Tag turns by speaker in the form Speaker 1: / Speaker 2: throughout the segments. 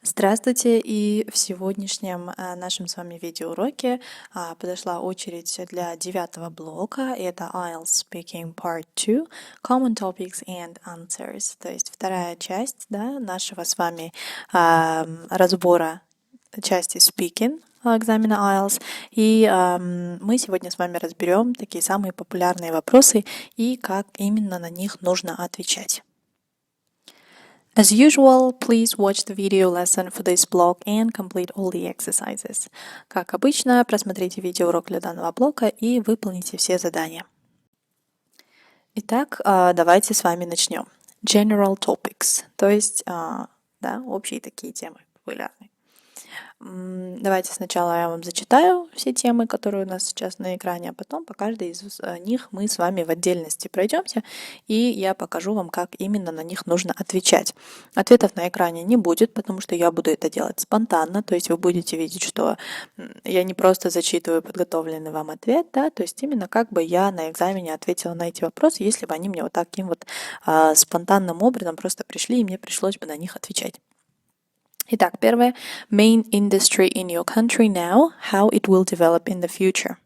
Speaker 1: Здравствуйте! И в сегодняшнем нашем с вами видеоуроке подошла очередь для 9-го блока. Это IELTS Speaking Part 2, Common Topics and Answers. То есть вторая часть нашего с вами разбора части Speaking экзамена IELTS. И мы сегодня с вами разберем такие самые популярные вопросы и как именно на них нужно отвечать. As usual, please watch the video lesson for this block and complete all the exercises. Как обычно, просмотрите видеоурок для данного блока и выполните все задания. Итак, давайте с вами начнем. General topics, то есть общие такие темы популярные. Давайте сначала я вам зачитаю все темы, которые у нас сейчас на экране, а потом по каждой из них мы с вами в отдельности пройдемся, и я покажу вам, как именно на них нужно отвечать. Ответов на экране не будет, потому что я буду это делать спонтанно, то есть вы будете видеть, что я не просто зачитываю подготовленный вам ответ, то есть именно как бы я на экзамене ответила на эти вопросы, если бы они мне вот таким вот спонтанным образом просто пришли, и мне пришлось бы на них отвечать. Итак, первое. Main industry in your country now, how it will develop in the future.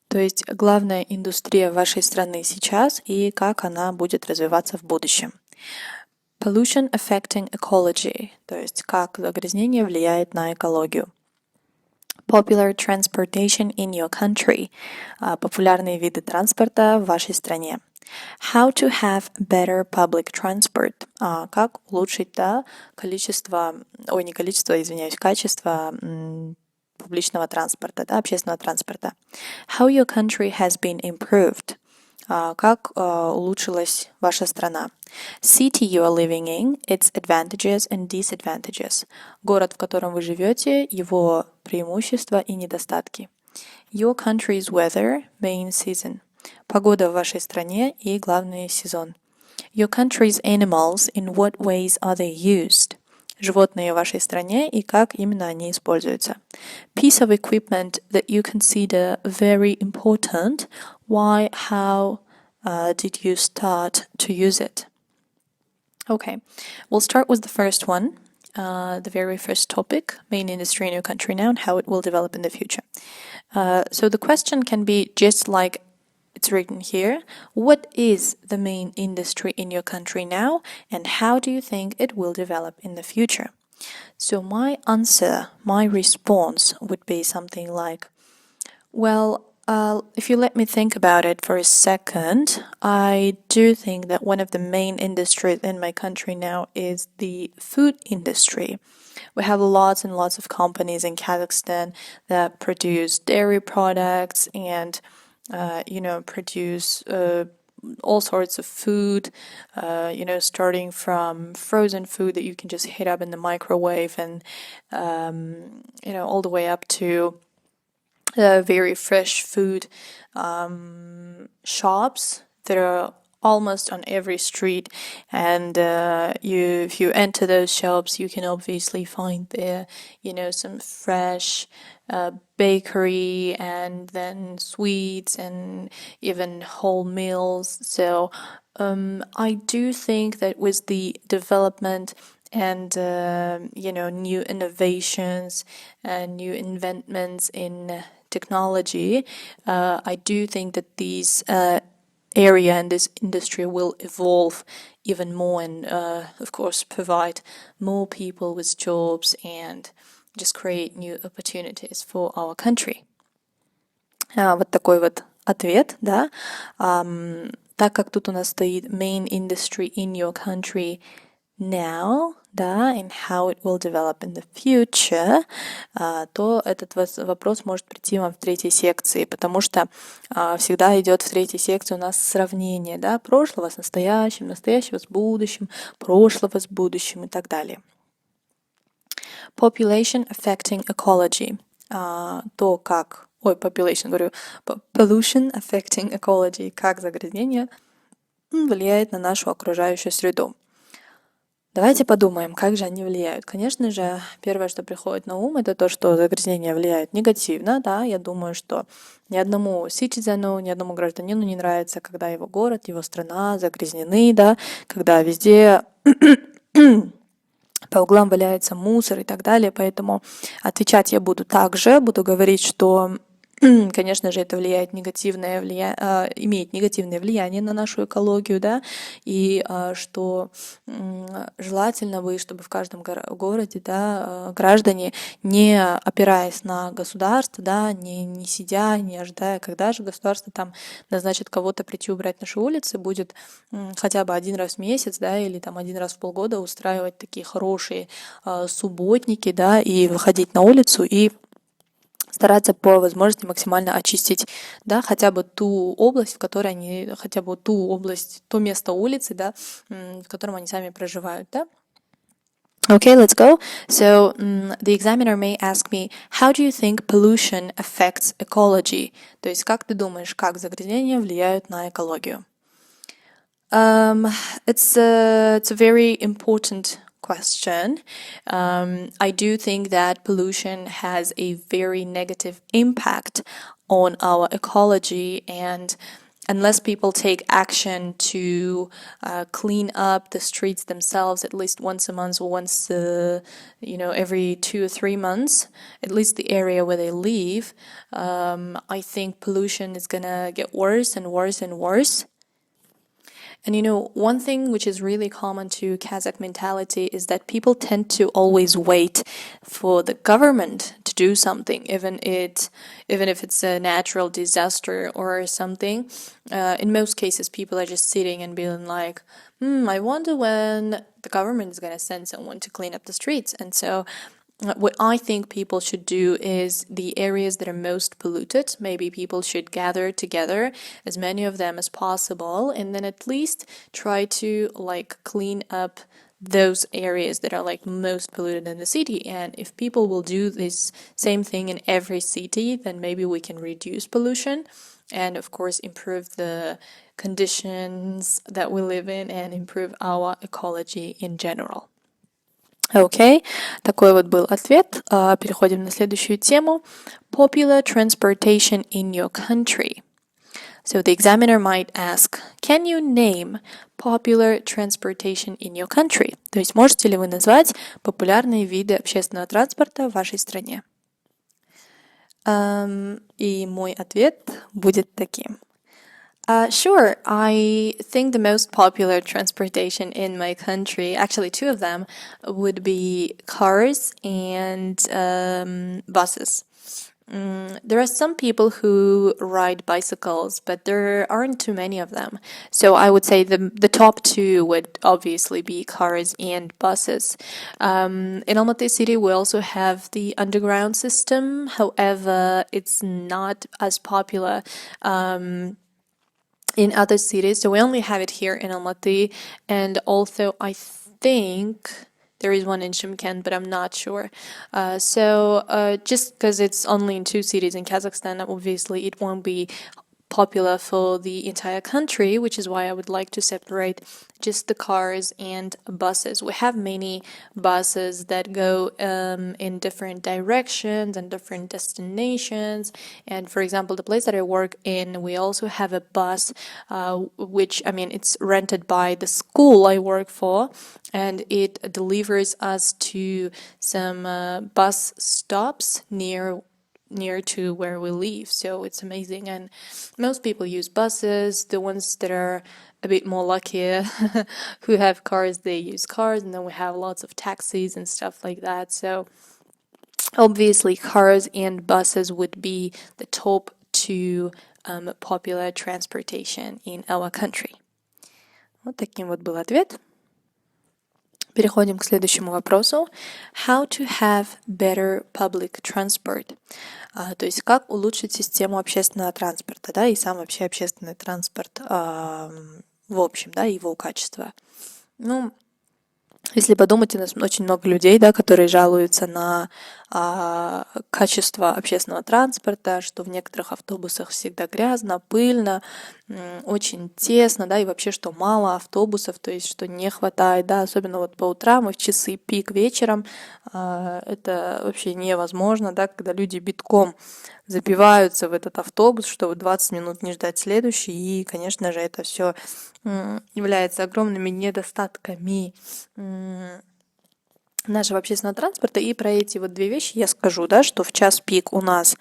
Speaker 1: То есть главная индустрия вашей страны сейчас и как она будет развиваться в будущем. Pollution affecting ecology, то есть как загрязнение влияет на экологию. Popular transportation in your country, популярные виды транспорта в вашей стране. How to have better public transport, как улучшить качество публичного транспорта, общественного транспорта. How your country has been improved, как улучшилась ваша страна. City you are living in, its advantages and disadvantages. Город, в котором вы живете, его преимущества и недостатки. Your country's weather, main season. Погода в вашей стране и главный сезон. Your country's animals, in what ways are they used? Животные в вашей стране и как именно они используются. Piece of equipment that you consider very important. Why, how did you start to use it? Okay, we'll start with the first one. The very first topic, main industry in your country now and how it will develop in the future. So the question can be just like it's written here. What is the main industry in your country now and how do you think it will develop in the future? So my answer, my response would be something like, well, if you let me think about it for a second, I do think that one of the main industries in my country now is the food industry. We have lots and lots of companies in Kazakhstan that produce dairy products and produce all sorts of food, starting from frozen food that you can just heat up in the microwave and, all the way up to very fresh food shops that are almost on every street, and if you enter those shops, you can obviously find there, some fresh bakery and then sweets and even whole meals. So I do think that with the development and new innovations and new inventions in technology, I do think that these area and this industry will evolve even more and of course provide more people with jobs and just create new opportunities for our country. Вот такой вот ответ, так как тут у нас стоит main industry in your country now, and how it will develop in the future, то этот вопрос может прийти вам в третьей секции, потому что всегда идет в третьей секции у нас сравнение, прошлого с настоящим, настоящего с будущим, прошлого с будущим и так далее. Population affecting ecology, pollution affecting ecology, как загрязнение влияет на нашу окружающую среду. Давайте подумаем, как же они влияют. Конечно же, первое, что приходит на ум, это то, что загрязнение влияет негативно, Я думаю, что ни одному citizen, ни одному гражданину не нравится, когда его город, его страна загрязнены, когда везде по углам валяется мусор и так далее, поэтому отвечать я буду также, буду говорить, что, конечно же, это имеет негативное влияние на нашу экологию, да, и что желательно бы, чтобы в каждом городе, да, граждане, не опираясь на государство, да, не сидя, не ожидая, когда же государство там назначит кого-то прийти убрать наши улицы, будет хотя бы один раз в месяц, да, или там один раз в полгода устраивать такие хорошие субботники, да, и выходить на улицу и стараться по возможности максимально очистить, да, хотя бы ту область, в которой они, хотя бы ту область, то место улицы, да, в котором они сами проживают, да. Okay, let's go. So the examiner may ask me, how do you think pollution affects ecology? То есть, как ты думаешь, как загрязнения влияют на экологию? It's a very important question. I do think that pollution has a very negative impact on our ecology, and unless people take action to clean up the streets themselves at least once a month or once, every 2 or 3 months, at least the area where they live, I think pollution is gonna get worse and worse and worse. And one thing which is really common to Kazakh mentality is that people tend to always wait for the government to do something, even if it's a natural disaster or something. In most cases, people are just sitting and being like, I wonder when the government is going to send someone to clean up the streets. And so what I think people should do is the areas that are most polluted, maybe people should gather together, as many of them as possible, and then at least try to clean up those areas that are most polluted in the city. And if people will do this same thing in every city, then maybe we can reduce pollution and of course improve the conditions that we live in and improve our ecology in general. Окей, такой вот был ответ. Переходим на следующую тему. Popular transportation in your country. So the examiner might ask, can you name popular transportation in your country? То есть можете ли вы назвать популярные виды общественного транспорта в вашей стране? И мой ответ будет таким. Sure, I think the most popular transportation in my country, actually 2 of them, would be cars and buses. There are some people who ride bicycles, but there aren't too many of them. So I would say the top 2 would obviously be cars and buses. In Almaty city, we also have the underground system. However, it's not as popular in other cities. So we only have it here in Almaty, and also I think there is one in Shymkent, but I'm not sure. So just because it's only in 2 cities in Kazakhstan, obviously it won't be popular for the entire country, which is why I would like to separate just the cars and buses. We have many buses that go in different directions and different destinations. And for example, the place that I work in, we also have a bus, which, it's rented by the school I work for, and it delivers us to some bus stops near to where we live. So it's amazing, and most people use buses. The ones that are a bit more luckier who have cars, they use cars, and then we have lots of taxis and stuff like that. So obviously cars and buses would be the top 2 popular transportation in our country. Вот таким вот был ответ. Переходим к следующему вопросу. How to have better public transport? То есть, как улучшить систему общественного транспорта, да, и сам вообще общественный транспорт в общем, да, его качество. Если подумать, у нас очень много людей, да, которые жалуются на качество общественного транспорта, что в некоторых автобусах всегда грязно, пыльно, очень тесно, да, и вообще, что мало автобусов, то есть, что не хватает, да, особенно вот по утрам и в часы пик вечером, это вообще невозможно, да, когда люди битком забиваются в этот автобус, чтобы 20 минут не ждать следующий, и, конечно же, это все является огромными недостатками нашего общественного транспорта. И про эти вот две вещи я скажу, да, что в час пик у нас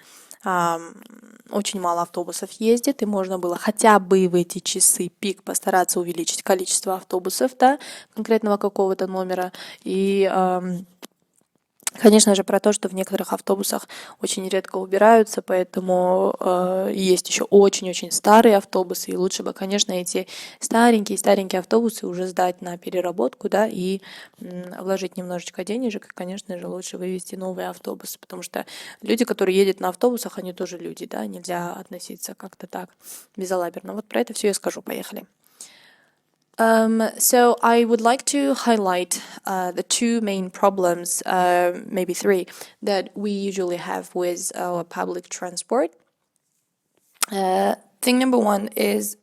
Speaker 1: очень мало автобусов ездит, и можно было хотя бы в эти часы пик постараться увеличить количество автобусов, да, конкретного какого-то номера. И конечно же, про то, что в некоторых автобусах очень редко убираются, поэтому есть еще очень-очень старые автобусы, и лучше бы, конечно, эти старенькие автобусы уже сдать на переработку, да, и вложить немножечко денежек, и, конечно же, лучше вывести новые автобусы, потому что люди, которые едут на автобусах, они тоже люди, да, нельзя относиться как-то так безалаберно. Вот про это все я скажу, поехали. So I would like to highlight the two main problems, maybe three, that we usually have with our public transport. Thing number one is,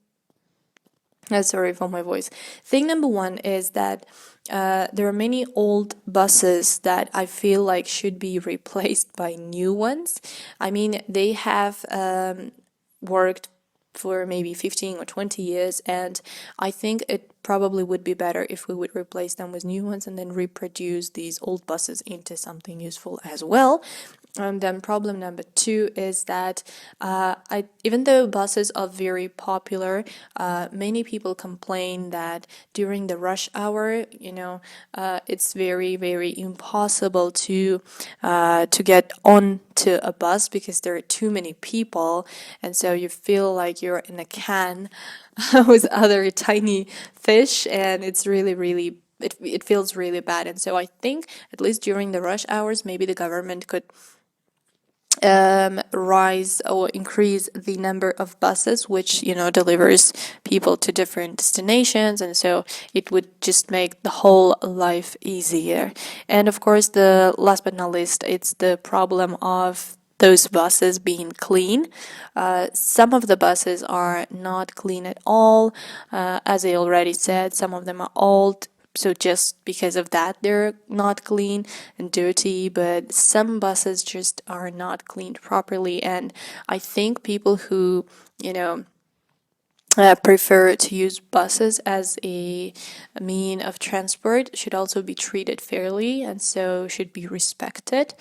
Speaker 1: sorry for my voice. Thing number one is that there are many old buses that I feel like should be replaced by new ones. I mean, they have worked for maybe 15 or 20 years, and I think it probably would be better if we would replace them with new ones and then reproduce these old buses into something useful as well. And then problem number two is that even though buses are very popular, many people complain that during the rush hour, it's very, very impossible to get onto a bus because there are too many people, and so you feel like you're in a can with other tiny fish, and it's really, really it feels really bad. And so I think at least during the rush hours, maybe the government could rise or increase the number of buses which delivers people to different destinations, and so it would just make the whole life easier. And of course, the last but not least, it's the problem of those buses being clean. Some of the buses are not clean at all. As I already said, some of them are old, so just because of that, they're not clean and dirty, but some buses just are not cleaned properly. And I think people who, prefer to use buses as a mean of transport should also be treated fairly, and so should be respected.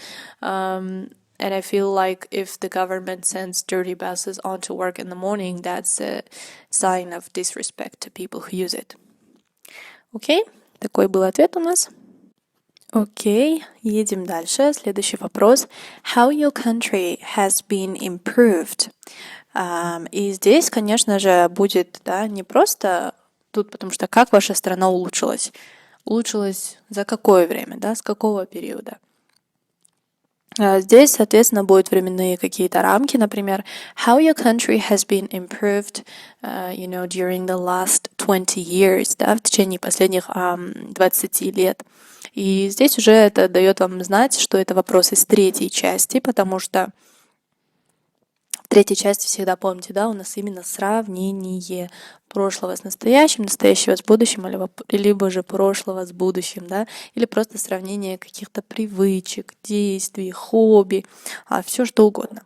Speaker 1: And I feel like if the government sends dirty buses onto work in the morning, that's a sign of disrespect to people who use it. Окей, такой был ответ у нас. Окей, едем дальше. Следующий вопрос. How your country has been improved? И здесь, конечно же, будет, не просто тут, потому что как ваша страна улучшилась? Улучшилась за какое время, с какого периода? Здесь, соответственно, будут временные какие-то рамки, например, how your country has been improved, during the last 20 years, в течение последних 20 лет. И здесь уже это дает вам знать, что это вопрос из третьей части, потому что в третьей части всегда помните, у нас именно сравнение прошлого с настоящим, настоящего с будущим, либо же прошлого с будущим, или просто сравнение каких-то привычек, действий, хобби, все что угодно.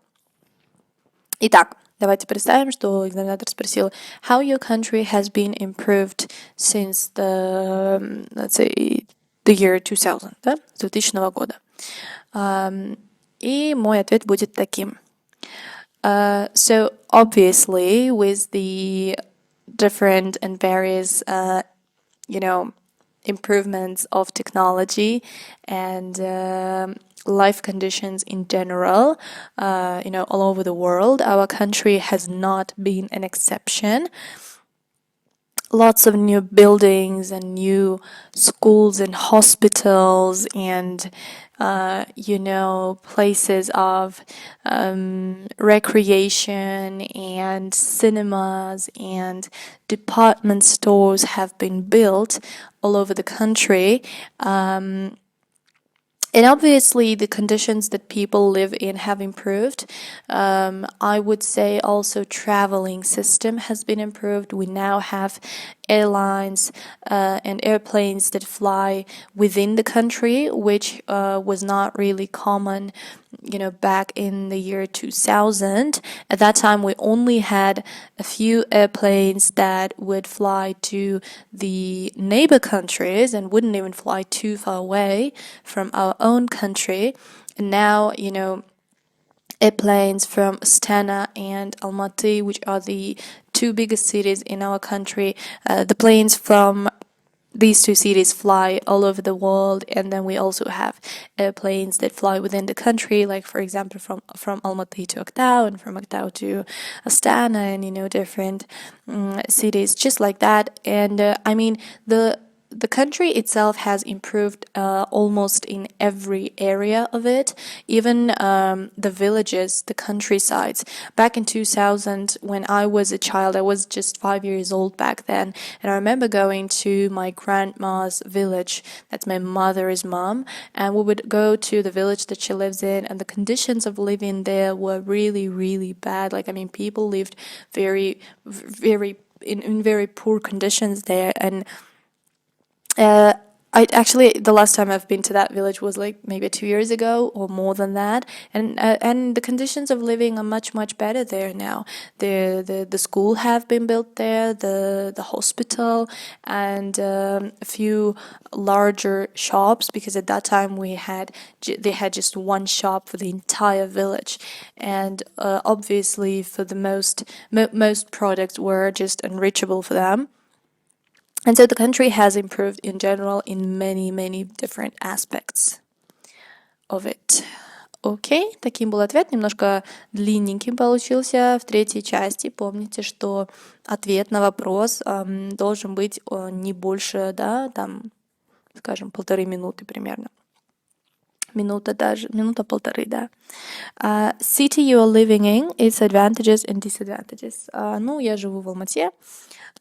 Speaker 1: Итак, давайте представим, что экзаменатор спросил how your country has been improved since the, let's say, the year 2000, с 2000 года. И мой ответ будет таким. So obviously, with the different and various, improvements of technology and life conditions in general, all over the world, our country has not been an exception. Lots of new buildings and new schools and hospitals and places of recreation and cinemas and department stores have been built all over the country. And obviously the conditions that people live in have improved. I would say also traveling system has been improved. We now have airlines and airplanes that fly within the country, which was not really common, back in the year 2000. At that time, we only had a few airplanes that would fly to the neighbor countries and wouldn't even fly too far away from our own country. And now, airplanes from Astana and Almaty, which are the two biggest cities in our country. The planes from these two cities fly all over the world, and then we also have airplanes that fly within the country, like for example from Almaty to Aktau and from Aktau to Astana, and different cities just like that. And the country itself has improved almost in every area of it, even the villages, the countrysides. Back in 2000, when I was a child, I was just 5 years old back then, and I remember going to my grandma's village, that's my mother's mom, and we would go to the village that she lives in, and the conditions of living there were really, really bad. People lived very, very in very poor conditions there, and the last time I've been to that village was like maybe 2 years ago or more than that, and the conditions of living are much, much better there now. The school have been built there, the hospital, and a few larger shops, because at that time they had just one shop for the entire village, and obviously for the most products were just unreachable for them. And so the country has improved in general in many, many different aspects of it. Окей, таким был ответ, немножко длинненьким получился в третьей части. Помните, что ответ на вопрос должен быть не больше, скажем, 1,5 минуты примерно. Минута-полторы, да. City you are living in, its advantages and disadvantages. Я живу в Алмате,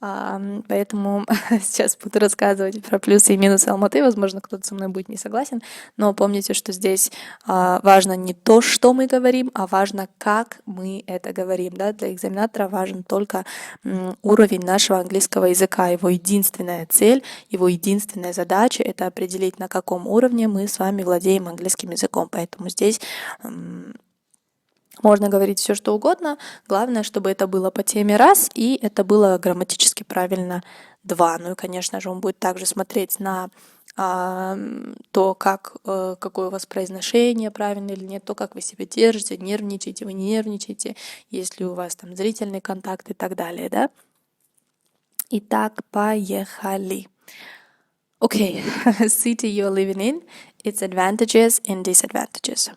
Speaker 1: поэтому сейчас буду рассказывать про плюсы и минусы Алматы. Возможно, кто-то со мной будет не согласен, но помните, что здесь важно не то, что мы говорим, а важно, как мы это говорим. Да? Для экзаменатора важен только уровень нашего английского языка. Его единственная цель, его единственная задача — это определить, на каком уровне мы с вами владеем английским языком. Поэтому здесь можно говорить все, что угодно. Главное, чтобы это было по теме раз, и это было грамматически правильно 2. Ну и, конечно же, он будет также смотреть на то, какое у вас произношение правильно или нет, то, как вы себя держите, нервничаете, вы не нервничаете, есть ли у вас там зрительный контакт и так далее, да? Итак, поехали. Okay, city you're living in, its advantages and disadvantages.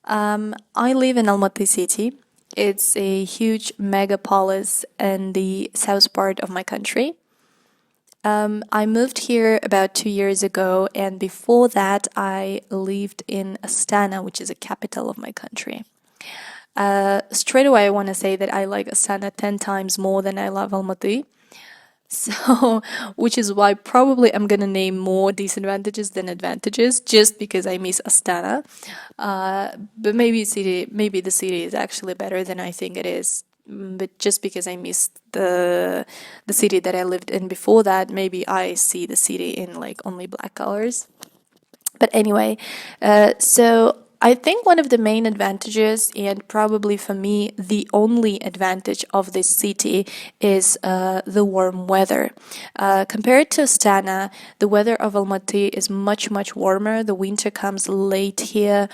Speaker 1: I live in Almaty city. It's a huge megapolis in the south part of my country. I moved here about 2 years ago, and before that I lived in Astana, which is the capital of my country. Straight away I want to say that I like Astana 10 times more than I love Almaty. So, which is why probably I'm gonna name more disadvantages than advantages, just because I miss Astana. But maybe the city is actually better than I think it is. But just because I missed the city that I lived in before that, maybe I see the city in like only black colors. But anyway, so I think one of the main advantages, and probably for me the only advantage of this city, is the warm weather. Compared to Astana, the weather of Almaty is much, much warmer. The winter comes late here.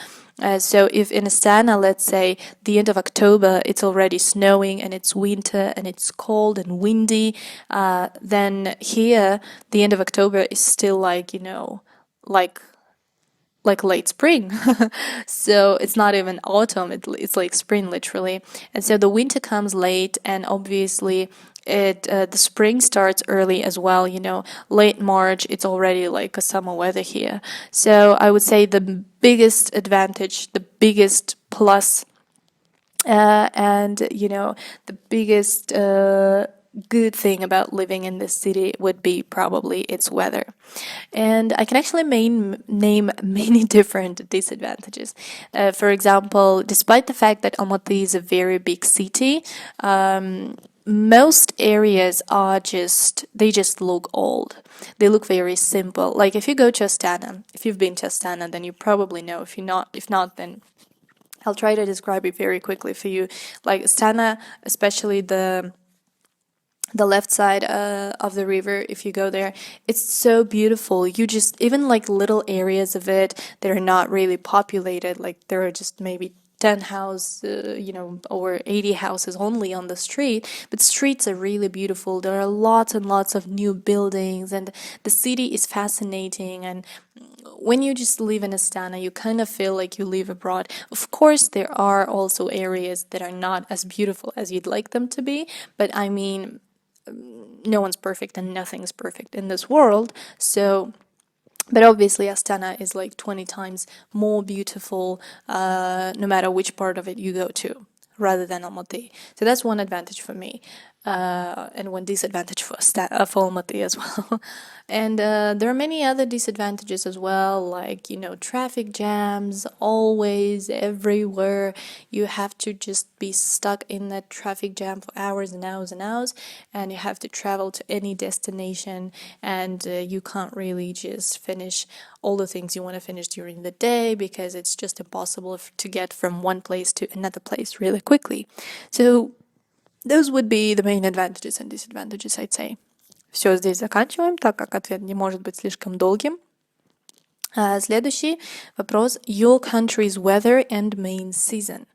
Speaker 1: So if in Astana, let's say, the end of October, it's already snowing and it's winter and it's cold and windy, then here, the end of October is still like late spring. So it's not even autumn, it's like spring literally. And so the winter comes late, and obviously the spring starts early as well. Late March, it's already like a summer weather here. So I would say the biggest advantage, the biggest plus, and the biggest good thing about living in this city would be probably its weather. And I can actually name many different disadvantages. For example, despite the fact that Almaty is a very big city, most areas are they just look old. They look very simple. Like if you go to Astana, if you've been to Astana, then you probably know. If not, then I'll try to describe it very quickly for you. Like Astana, especially the left side of the river, if you go there, it's so beautiful. You just, even like little areas of it, they're not really populated. Like there are just maybe 10 houses, or 80 houses only on the street, but streets are really beautiful. There are lots and lots of new buildings, and the city is fascinating. And when you just live in Astana, you kind of feel like you live abroad. Of course, there are also areas that are not as beautiful as you'd like them to be, but I mean, no one's perfect and nothing's perfect in this world. So, but obviously Astana is like 20 times more beautiful, no matter which part of it you go to, rather than Almaty. So that's one advantage for me, and one disadvantage for Almaty as well. And there are many other disadvantages as well, like, traffic jams, always, everywhere. You have to just be stuck in that traffic jam for hours and hours and hours, and you have to travel to any destination, and you can't really just finish all the things you want to finish during the day, because it's just impossible to get from one place to another place really quickly. So those would be the main advantages and disadvantages, I'd say. Все, здесь заканчиваем, так как ответ не может быть слишком долгим. Следующий вопрос. Your country's weather and main season.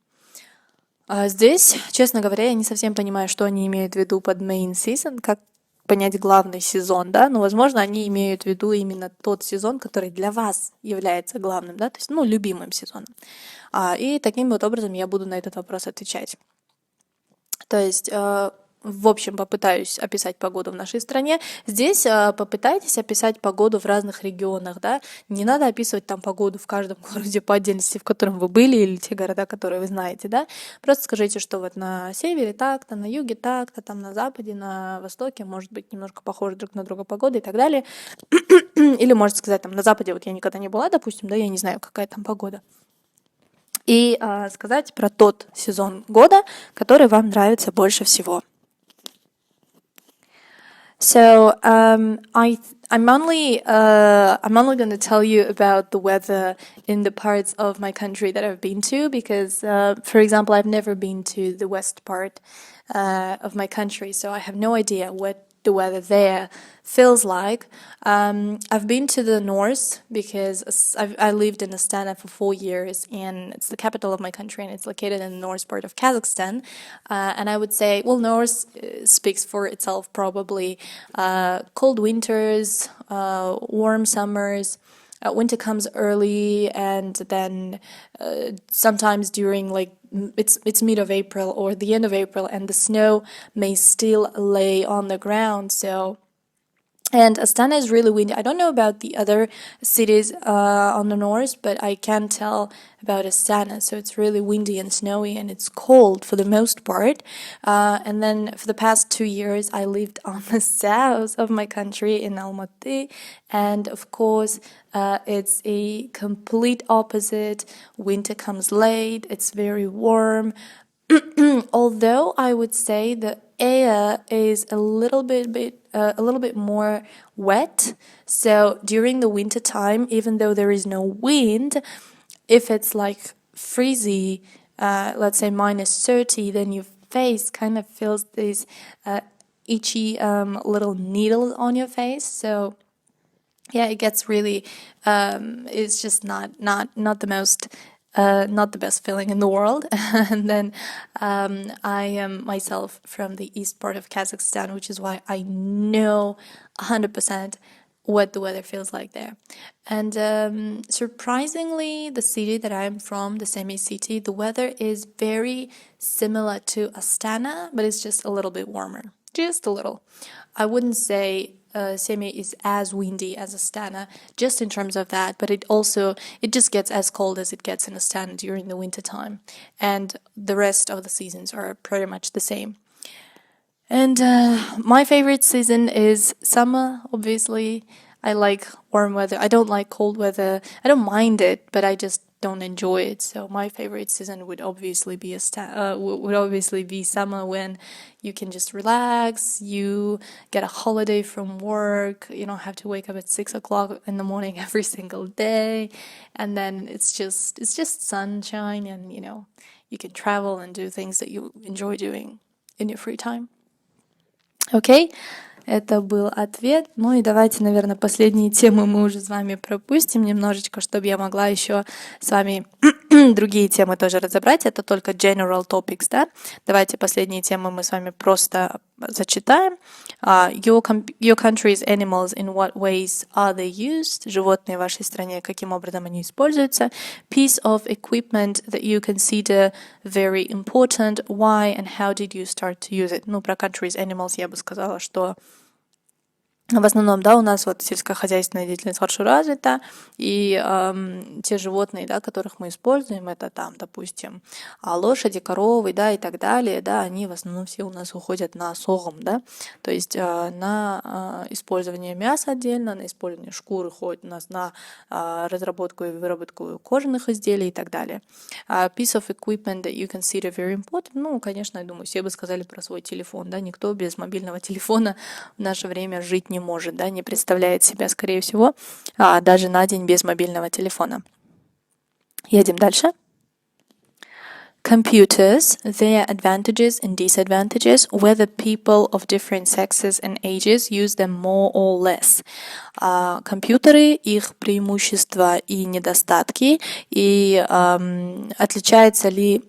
Speaker 1: Здесь, честно говоря, я не совсем понимаю, что они имеют в виду под main season, как понять главный сезон, да, но, возможно, они имеют в виду именно тот сезон, который для вас является главным, да, то есть, любимым сезоном. И таким вот образом я буду на этот вопрос отвечать. То есть, в общем, попытаюсь описать погоду в нашей стране. Здесь попытайтесь описать погоду в разных регионах, да. Не надо описывать там погоду в каждом городе по отдельности, в котором вы были, или те города, которые вы знаете, да. Просто скажите, что вот на севере так-то, на юге так-то, там на западе, на востоке может быть немножко похожи друг на друга погода и так далее. Или можете сказать, там на западе вот я никогда не была, допустим, да, я не знаю, какая там погода. И сказать про тот сезон года, который вам нравится больше всего. So I'm only going to tell you about the weather in the parts of my country that I've been to, because, for example, I've never been to the west part of my country, so I have no idea what the weather there feels like. I've been to the north because I lived in Astana for 4 years, and it's the capital of my country, and it's located in the north part of Kazakhstan. And I would say, well, north speaks for itself probably. Cold winters, warm summers. Winter comes early, and then sometimes during it's mid of April or the end of April, and the snow may still lay on the ground. And Astana is really windy. I don't know about the other cities on the north, but I can tell about Astana. So it's really windy and snowy, and it's cold for the most part. And then for the past 2 years, I lived on the south of my country in Almaty. And of course, it's a complete opposite. Winter comes late. It's very warm. Although I would say the air is a little bit more wet. So during the winter time, even though there is no wind, if it's like freezy, let's say -30, then your face kind of feels these itchy little needles on your face. So yeah, it gets really it's just not the most not the best feeling in the world. And then I am myself from the east part of Kazakhstan, which is why I know 100% what the weather feels like there. And surprisingly, the city that I'm from, the semi-city, the weather is very similar to Astana, but it's just a little bit warmer. Just a little. I wouldn't say Semi is as windy as Astana, just in terms of that, but it just gets as cold as it gets in Astana during the winter time, and the rest of the seasons are pretty much the same. And my favorite season is summer, obviously. I like warm weather. I don't like cold weather. I don't mind it, but I just don't enjoy it. So my favorite season would obviously be would obviously be summer, when you can just relax, you get a holiday from work, you don't have to wake up at 6 o'clock in the morning every single day, and then it's just sunshine, and you can travel and do things that you enjoy doing in your free time. Okay? Это был ответ. Ну и давайте, наверное, последние темы мы уже с вами пропустим немножечко, чтобы я могла еще с вами другие темы тоже разобрать. Это только general topics, да? Давайте последние темы мы с вами просто зачитаем. Your country's animals, in what ways are they used? Животные в вашей стране, каким образом они используются? Piece of equipment that you consider very important. Why and how did you start to use it? Ну, про country's animals я бы сказала, что в основном, да, у нас вот сельскохозяйственная деятельность хорошо развита, и те животные, да, которых мы используем, это там, допустим, лошади, коровы, да, и так далее, да, они в основном все у нас уходят на согом, да, то есть на использование мяса отдельно, на использование шкуры уходит у нас на разработку и выработку кожаных изделий и так далее. Piece of equipment that you consider very important, ну, конечно, я думаю, все бы сказали про свой телефон, да, никто без мобильного телефона в наше время жить не может, да, не представляет себя, скорее всего, даже на день без мобильного телефона. Едем дальше. Computers, their advantages and disadvantages, whether people of different sexes and ages use them more or less. Компьютеры, их преимущества и недостатки, и отличается ли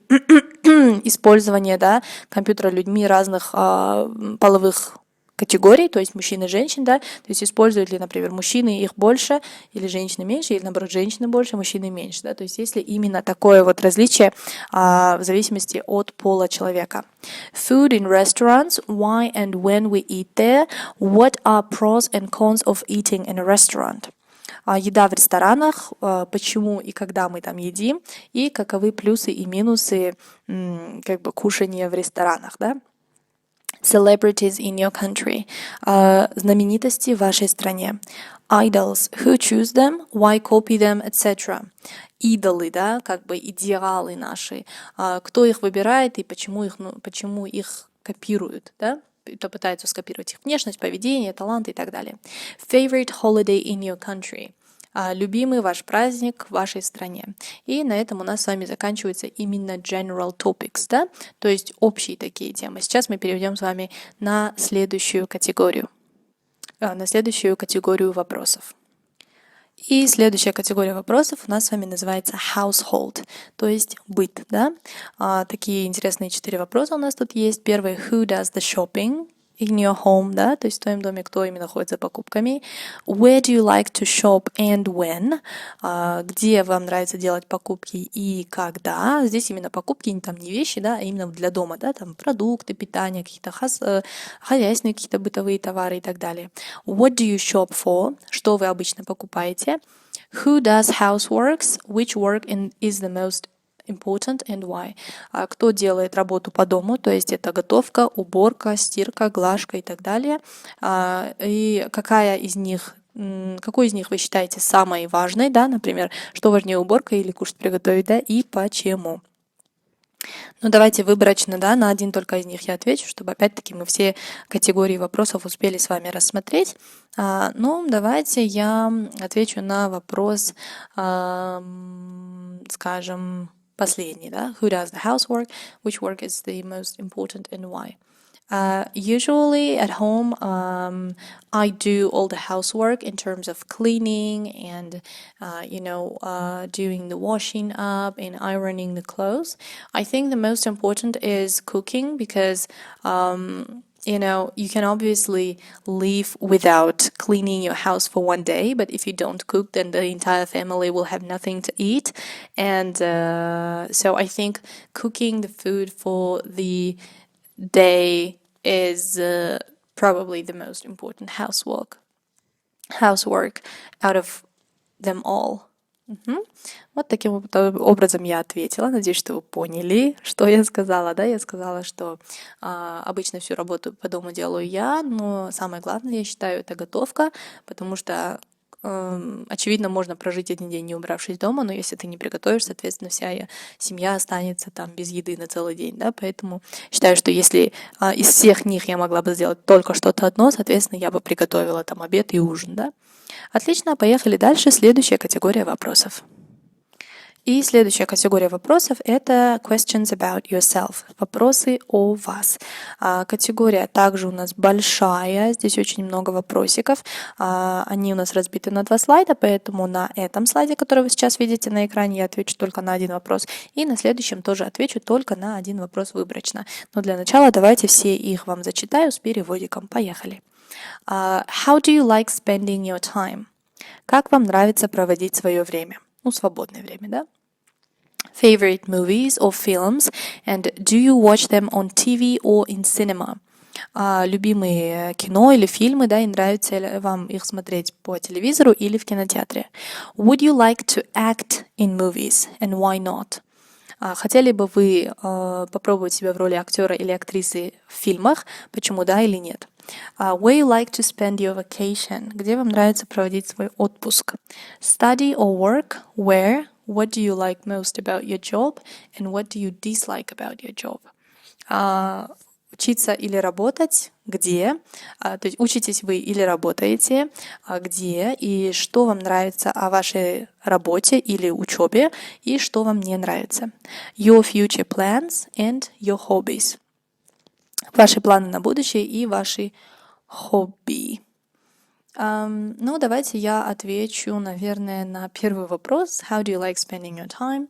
Speaker 1: использование, да, компьютера людьми разных половых категорий, то есть мужчин и женщин, да, то есть используют ли, например, мужчины их больше или женщины меньше, или, наоборот, женщины больше, мужчины меньше, да, то есть есть ли именно такое вот различие в зависимости от пола человека. Food in restaurants, why and when we eat there, what are pros and cons of eating in a restaurant? Еда в ресторанах, почему и когда мы там едим, и каковы плюсы и минусы как бы кушания в ресторанах, да. Celebrities in your country, знаменитости в вашей стране. Idols, who choose them, why copy them, etc. Идолы, да, как бы идеалы наши, кто их выбирает и почему их копируют, да, кто пытается скопировать их внешность, поведение, таланты и так далее. Favorite holiday in your country. Любимый ваш праздник в вашей стране. И на этом у нас с вами заканчиваются именно general topics, да, то есть общие такие темы. Сейчас мы перейдем с вами на следующую категорию вопросов. И следующая категория вопросов у нас с вами называется household, то есть быт, да. Такие интересные 4 вопроса у нас тут есть. Первый, who does the shopping in your home, да, то есть в твоем доме кто именно ходит за покупками. Where do you like to shop and when? Где вам нравится делать покупки и когда? Здесь именно покупки, там не вещи, да, а именно для дома, да, там продукты, питание, какие-то хозяйственные, какие-то бытовые товары и так далее. What do you shop for? Что вы обычно покупаете? Who does houseworks? Which work is the most important and why? Кто делает работу по дому, то есть это готовка, уборка, стирка, глажка и так далее. И какой из них вы считаете самой важной, да, например, что важнее, уборка или кушать приготовить, да, и почему? Ну, давайте выборочно, да, на один только из них я отвечу, чтобы опять-таки мы все категории вопросов успели с вами рассмотреть. Ну, давайте я отвечу на вопрос, скажем, последний, да? Who does the housework? Which work is the most important and why? Usually at home, I do all the housework in terms of cleaning and, doing the washing up and ironing the clothes. I think the most important is cooking because, you can obviously live without cleaning your house for one day, but if you don't cook, then the entire family will have nothing to eat. And so I think cooking the food for the day is probably the most important housework out of them all. Вот таким образом я ответила. Надеюсь, что вы поняли, что я сказала. Да, я сказала, что обычно всю работу по дому делаю я, но самое главное, я считаю, это готовка, потому что очевидно, можно прожить один день, не убравшись дома, но если ты не приготовишь, соответственно, вся семья останется там без еды на целый день, да, поэтому считаю, что если из всех них я могла бы сделать только что-то одно, соответственно, я бы приготовила там обед и ужин, да. Отлично, поехали дальше. Следующая категория вопросов. И следующая категория вопросов — это questions about yourself, вопросы о вас. Категория также у нас большая, здесь очень много вопросиков. Они у нас разбиты на 2 слайда, поэтому на этом слайде, который вы сейчас видите на экране, я отвечу только на 1 вопрос, и на следующем тоже отвечу только на 1 вопрос выборочно. Но для начала давайте все их вам зачитаю с переводиком. Поехали. How do you like spending your time? Как вам нравится проводить свое время? Свободное время, да? Favorite movies or films, and do you watch them on TV or in cinema? Любимые кино или фильмы, да, и нравится ли вам их смотреть по телевизору или в кинотеатре? Would you like to act in movies, and why not? Хотели бы вы попробовать себя в роли актера или актрисы в фильмах? Почему да или нет? Where you like to spend your vacation? Где вам нравится проводить свой отпуск? Study or work? Where? What do you like most about your job? And what do you dislike about your job? Учиться или работать? Где? То есть учитесь вы или работаете? Где? И что вам нравится о вашей работе или учебе? И что вам не нравится? Your future plans and your hobbies. Ваши планы на будущее и ваши хобби. Давайте я отвечу, наверное, на первый вопрос. How do you like spending your time?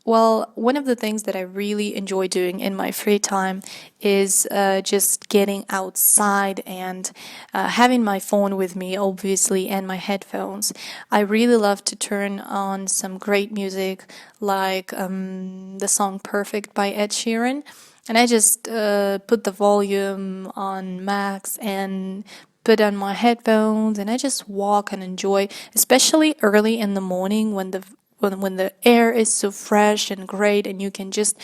Speaker 1: Well, one of the things that I really enjoy doing in my free time is just getting outside and having my phone with me, obviously, and my headphones. I really love to turn on some great music, like the song Perfect by Ed Sheeran. And I just put the volume on max and put on my headphones, and I just walk and enjoy, especially early in the morning when the air is so fresh and great, and you can just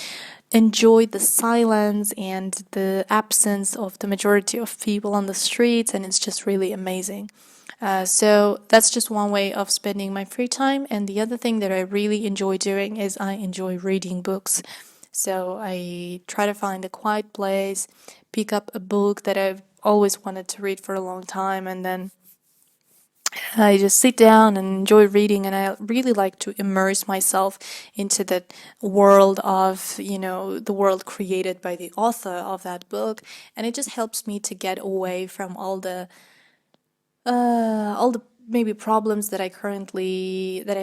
Speaker 1: enjoy the silence and the absence of the majority of people on the streets, and it's just really amazing. So that's just one way of spending my free time. And the other thing that I really enjoy doing is I enjoy reading books. So I try to find a quiet place, pick up a book that I've always wanted to read for a long time, and then I just sit down and enjoy reading, and I really like to immerse myself into that world of, the world created by the author of that book, and it just helps me to get away from all the maybe problems that I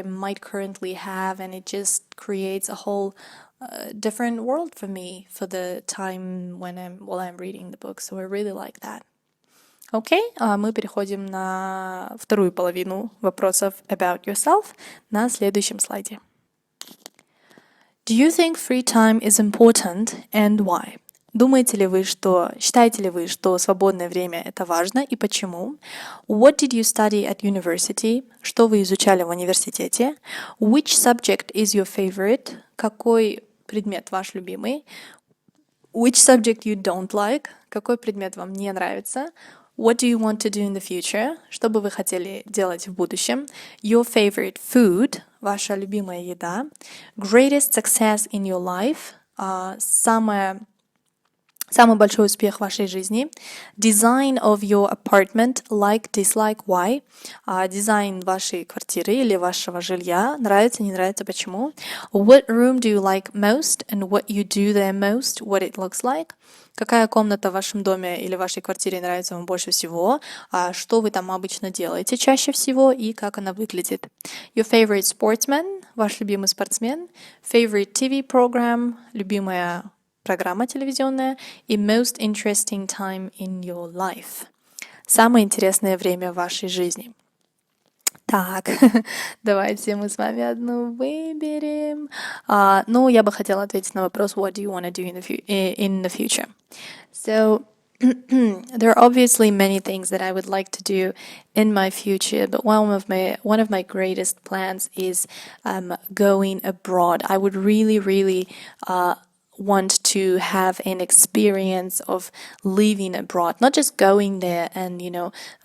Speaker 1: might currently have, and it just creates a whole different world for me for the time while I'm reading the book. So I really like that. Окей, мы переходим на вторую половину вопросов about yourself на следующем слайде. Do you think free time is important, and why? Считаете ли вы, что свободное время это важно, и почему? What did you study at university? Что вы изучали в университете? Which subject is your favorite? Какой предмет ваш любимый? Which subject you don't like? Какой предмет вам не нравится? What do you want to do in the future? Что бы вы хотели делать в будущем? Your favorite food? Ваша любимая еда? Greatest success in your life? Самый большой успех в вашей жизни. Design of your apartment, like, dislike, why. Дизайн вашей квартиры или вашего жилья. Нравится, не нравится, почему. What room do you like most, and what you do there most, what it looks like. Какая комната в вашем доме или вашей квартире нравится вам больше всего, что вы там обычно делаете чаще всего и как она выглядит. Your favorite sportsman, ваш любимый спортсмен. Favorite TV program, любимая программа телевизионная. И most interesting time in your life. Самое интересное время в вашей жизни. Так, давайте мы с вами одну выберем. Я бы хотела ответить на вопрос What do you want to do in the future? So, there are obviously many things that I would like to do in my future, but one of my greatest plans is going abroad. I would really want to have an experience of living abroad, not just going there and,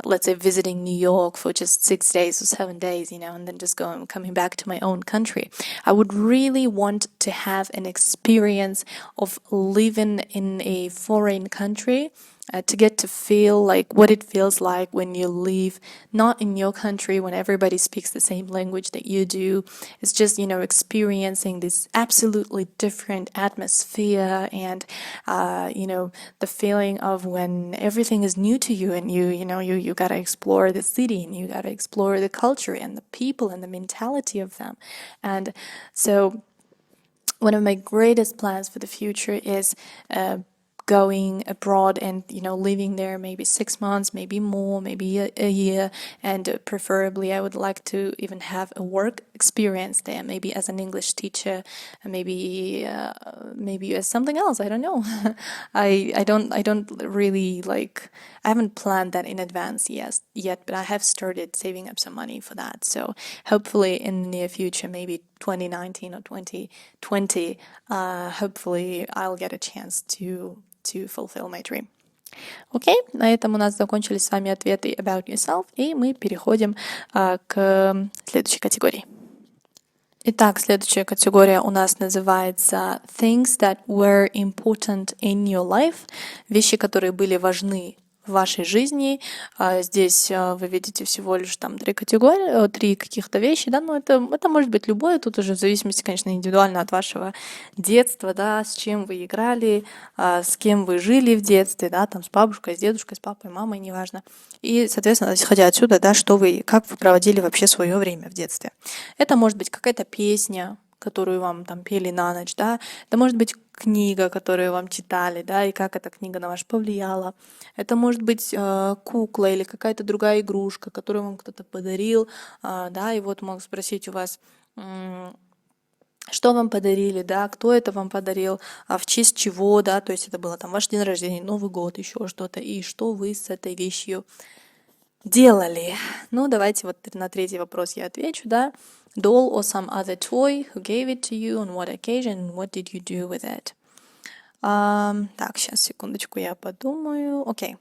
Speaker 1: let's say visiting New York for just 6 days or 7 days, and then just coming back to my own country. I would really want to have an experience of living in a foreign country, to get to feel like what it feels like when you live not in your country, when everybody speaks the same language that you do. It's just, experiencing this absolutely different atmosphere and, the feeling of when everything is new to you and you gotta explore the city and you gotta explore the culture and the people and the mentality of them. And so one of my greatest plans for the future is going abroad and living there maybe 6 months, maybe more, maybe a year, and preferably I would like to even have a work experience there, maybe as an English teacher, maybe as something else. I don't know. I don't really I haven't planned that in advance yet, but I have started saving up some money for that. So hopefully in the near future, maybe 2019 or 2020, hopefully I'll get a chance to fulfill my dream. Окей, на этом у нас закончились с вами ответы about yourself, и мы переходим к следующей категории. Итак, следующая категория у нас называется things that were important in your life, вещи, которые были важны в вашей жизни. Здесь вы видите всего лишь там 3 категории, 3 каких-то вещи, да, но это может быть любое, тут уже в зависимости, конечно, индивидуально от вашего детства, да, с чем вы играли, с кем вы жили в детстве, да, там с бабушкой, с дедушкой, с папой, мамой, неважно. И, соответственно, исходя отсюда, да, как вы проводили вообще свое время в детстве. Это может быть какая-то песня, которую вам там пели на ночь, да, это может быть книга, которую вам читали, да, и как эта книга на вас повлияла. Это может быть кукла или какая-то другая игрушка, которую вам кто-то подарил, да, и вот мог спросить у вас, что вам подарили, да, кто это вам подарил, в честь чего, да, то есть это было там ваш день рождения, Новый год, еще что-то, и что вы с этой вещью делали. Ну, давайте вот на третий вопрос я отвечу, да. Doll or some other toy, who gave it to you, on what occasion, and what did you do with it? Так, сейчас, секундочку, я подумаю. Okay.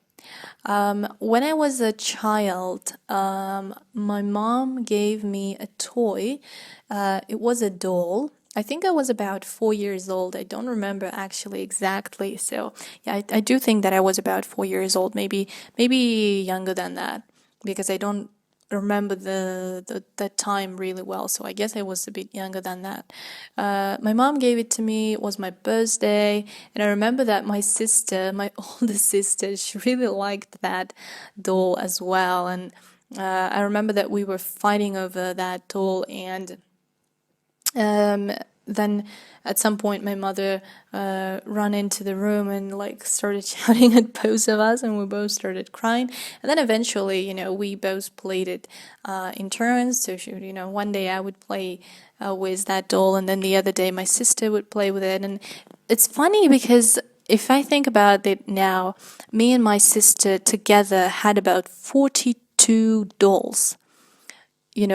Speaker 1: When I was a child, my mom gave me a toy. It was a doll. I think I was about 4 years old. I don't remember actually exactly. So yeah, I do think that I was about 4 years old, maybe younger than that, because I don't remember that time really well. So I guess I was a bit younger than that. My mom gave it to me. It was my birthday, and I remember that my sister, my older sister, she really liked that doll as well. And I remember that we were fighting over that doll, and then at some point my mother ran into the room and started shouting at both of us, and we both started crying. And then eventually, we both played it in turns. So one day I would play with that doll, and then the other day my sister would play with it. And it's funny because if I think about it now, me and my sister together had about 42 dolls,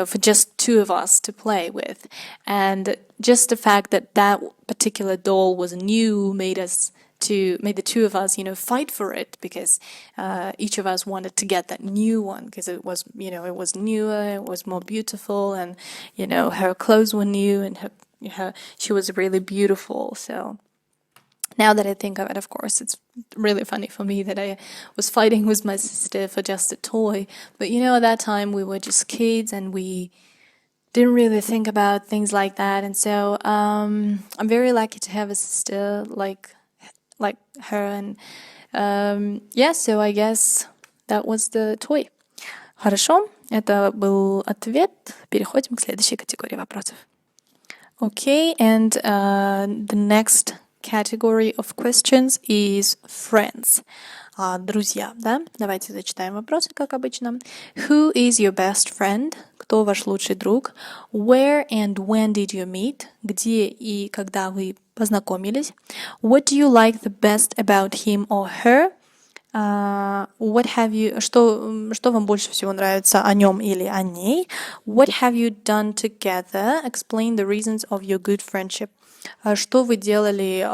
Speaker 1: for just 2 of us to play with. And just the fact that particular doll was new made the 2 of us, fight for it, because each of us wanted to get that new one, because it was, it was newer, it was more beautiful, and, her clothes were new, and she was really beautiful. So now that I think of it, of course, it's really funny for me that I was fighting with my sister for just a toy. But at that time we were just kids and we didn't really think about things like that. And so I'm very lucky to have a sister like her. And so I guess that was the toy. Хорошо, это был ответ. Переходим к следующей категории вопросов. Okay, and the next category of questions is friends. Друзья, да? Давайте зачитаем вопросы, как обычно. Who is your best friend? Кто ваш лучший друг? Where and when did you meet? Где и когда вы познакомились? What do you like the best about him or her? Что вам больше всего нравится о нем или о ней? What have you done together? Explain the reasons of your good friendship. что вы делали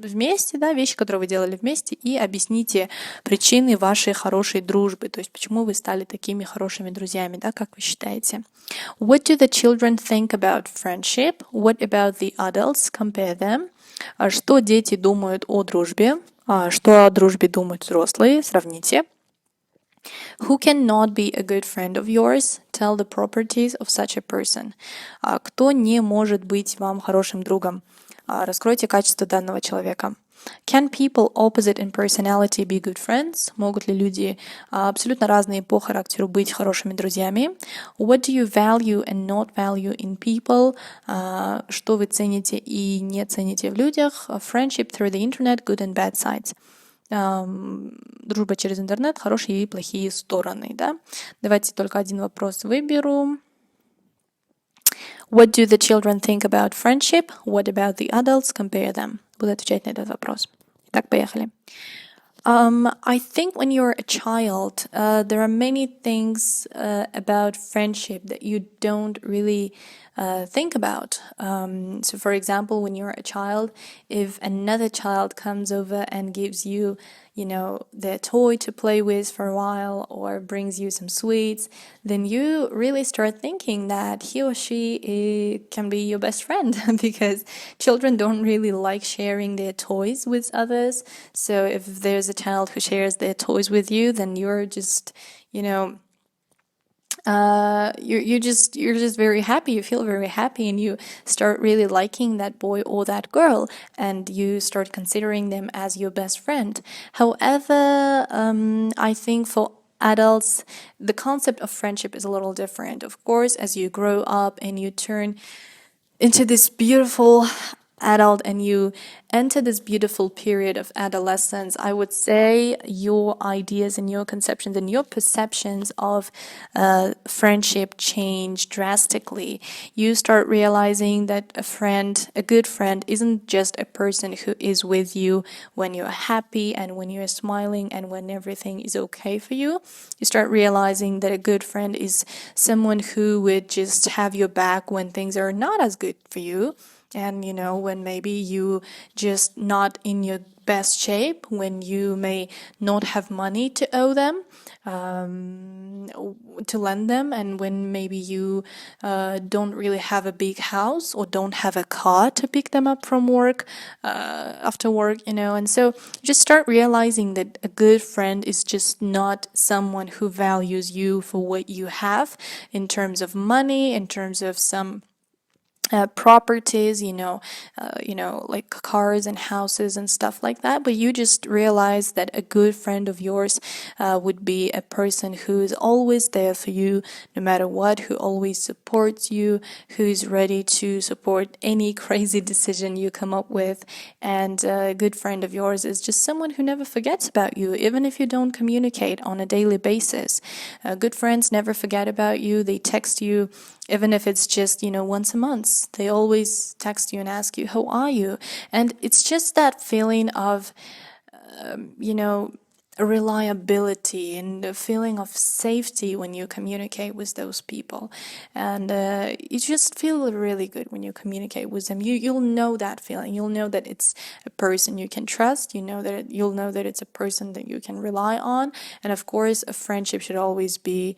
Speaker 1: вместе, да, вещи, которые вы делали вместе, и объясните причины вашей хорошей дружбы, то есть почему вы стали такими хорошими друзьями, да, как вы считаете. What do the children think about friendship? What about the adults? Compare them. Что дети думают о дружбе? Что о дружбе думают взрослые? Сравните. Who cannot be a good friend of yours? Tell the properties of such a person. Кто не может быть вам хорошим другом? Раскройте качества данного человека. Can people opposite in personality be good friends? Могут ли люди абсолютно разные по характеру быть хорошими друзьями? What do you value and not value in people? Что вы цените и не цените в людях? Friendship through the internet, good and bad sides. Дружба через интернет, хорошие и плохие стороны, да? Давайте только один вопрос выберу. What do the children think about friendship? What about the adults? Compare them. Буду отвечать на этот вопрос. Итак, поехали. I think when you're a child, there are many things about friendship that you don't really think about. So, for example, when you're a child, if another child comes over and gives you, their toy to play with for a while or brings you some sweets, then you really start thinking that he or she can be your best friend because children don't really like sharing their toys with others. So if there's a child who shares their toys with you, then you're just, you're just very happy, you feel very happy, and you start really liking that boy or that girl, and you start considering them as your best friend. However, I think for adults, the concept of friendship is a little different. Of course, as you grow up and you turn into this beautiful adult and you enter this beautiful period of adolescence, I would say your ideas and your conceptions and your perceptions of friendship change drastically. You start realizing that a good friend isn't just a person who is with you when you're happy and when you're smiling and when everything is okay for you. You start realizing that a good friend is someone who would just have your back when things are not as good for you. And, when maybe you just not in your best shape, when you may not have money to owe them, to lend them, and when maybe you don't really have a big house or don't have a car to pick them up from work, after work, and so you just start realizing that a good friend is just not someone who values you for what you have in terms of money, in terms of some properties, like cars and houses and stuff like that, but you just realize that a good friend of yours would be a person who is always there for you no matter what, who always supports you, who is ready to support any crazy decision you come up with. And a good friend of yours is just someone who never forgets about you, even if you don't communicate on a daily basis. Good friends never forget about you. They text you even if it's just, once a month. They always text you and ask you, how are you? And it's just that feeling of, reliability and a feeling of safety when you communicate with those people. And you just feel really good when you communicate with them. You'll know that feeling. You'll know that it's a person you can trust. You'll know that it's a person that you can rely on. And of course, a friendship should always be,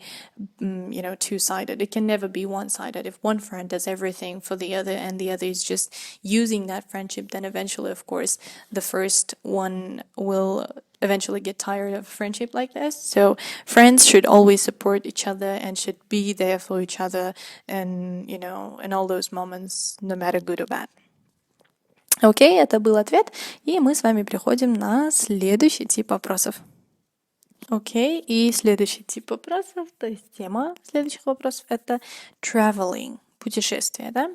Speaker 1: two-sided. It can never be one-sided. If one friend does everything for the other and the other is just using that friendship, then eventually, of course, the first one will eventually get tired of friendship like this. So friends should always support each other and should be there for each other and, in all those moments, no matter good or bad. Окей, это был ответ, и мы с вами переходим на следующий тип вопросов. Окей, и следующий тип вопросов, то есть тема следующих вопросов, это traveling, путешествие, да?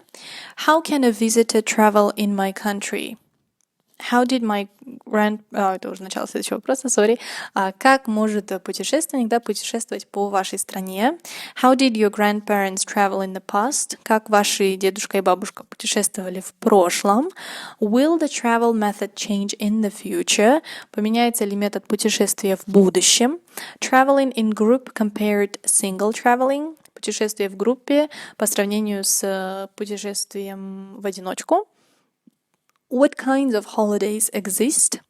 Speaker 1: How can a visitor travel in my country? How did my это уже начало следующего вопроса, sorry. Как может путешественник, путешествовать по вашей стране? How did your grandparents travel in the past? Как ваши дедушка и бабушка путешествовали в прошлом? Will the travel method change in the future? Поменяется ли метод путешествия в будущем? Traveling in group compared single traveling? Путешествие в группе по сравнению с путешествием в одиночку. what kinds of holidays exist,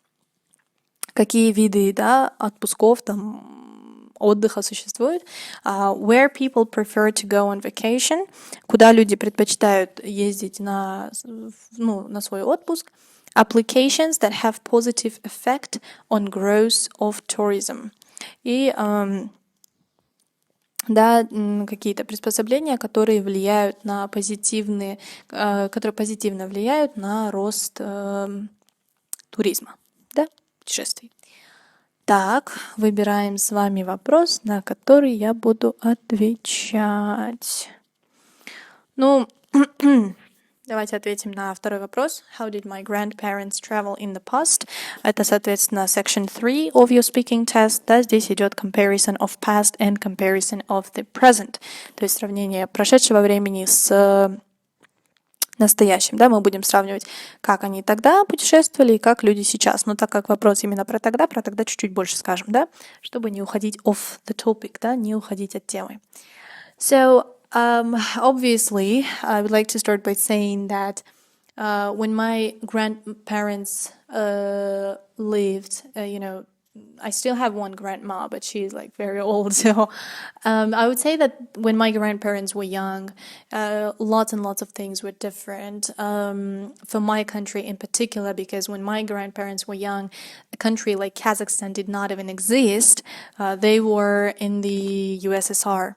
Speaker 1: какие виды, да, отпусков, там, отдыха существуют, where people prefer to go on vacation, куда люди предпочитают ездить на свой отпуск, applications that have positive effect on growth of tourism. И какие-то приспособления, которые влияют на которые позитивно влияют на рост туризма, да, путешествий. Так, выбираем с вами вопрос, на который я буду отвечать. Давайте ответим на второй вопрос. How did my grandparents travel in the past? Это, соответственно, section 3 of your speaking test. Да, здесь идет comparison of past and comparison of the present. То есть сравнение прошедшего времени с настоящим. Да, мы будем сравнивать, как они тогда путешествовали и как люди сейчас. Но так как вопрос именно про тогда чуть-чуть больше скажем, да, чтобы не уходить off the topic, да, не уходить от темы. So, obviously, I would like to start by saying that when my grandparents lived, I still have one grandma, but she's like very old. So I would say that when my grandparents were young, lots and lots of things were different for my country in particular, because when my grandparents were young, a country like Kazakhstan did not even exist. They were in the USSR,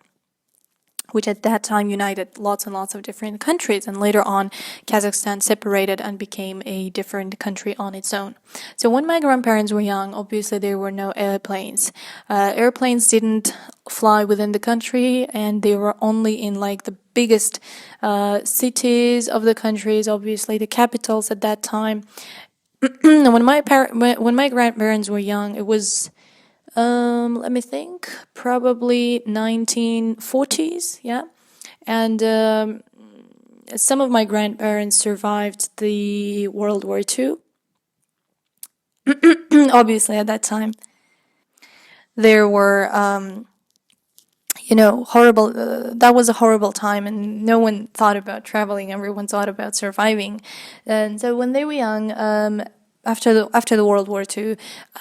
Speaker 1: which at that time united lots and lots of different countries, and later on Kazakhstan separated and became a different country on its own. So when my grandparents were young, obviously there were no airplanes. Airplanes didn't fly within the country, and they were only in like the biggest cities of the countries, obviously the capitals at that time. When my grandparents were young, it was let me think, probably 1940s, yeah. And some of my grandparents survived the World War II. Obviously, at that time, there were, horrible, that was a horrible time, and no one thought about traveling, everyone thought about surviving. And so when they were young, after the World War II,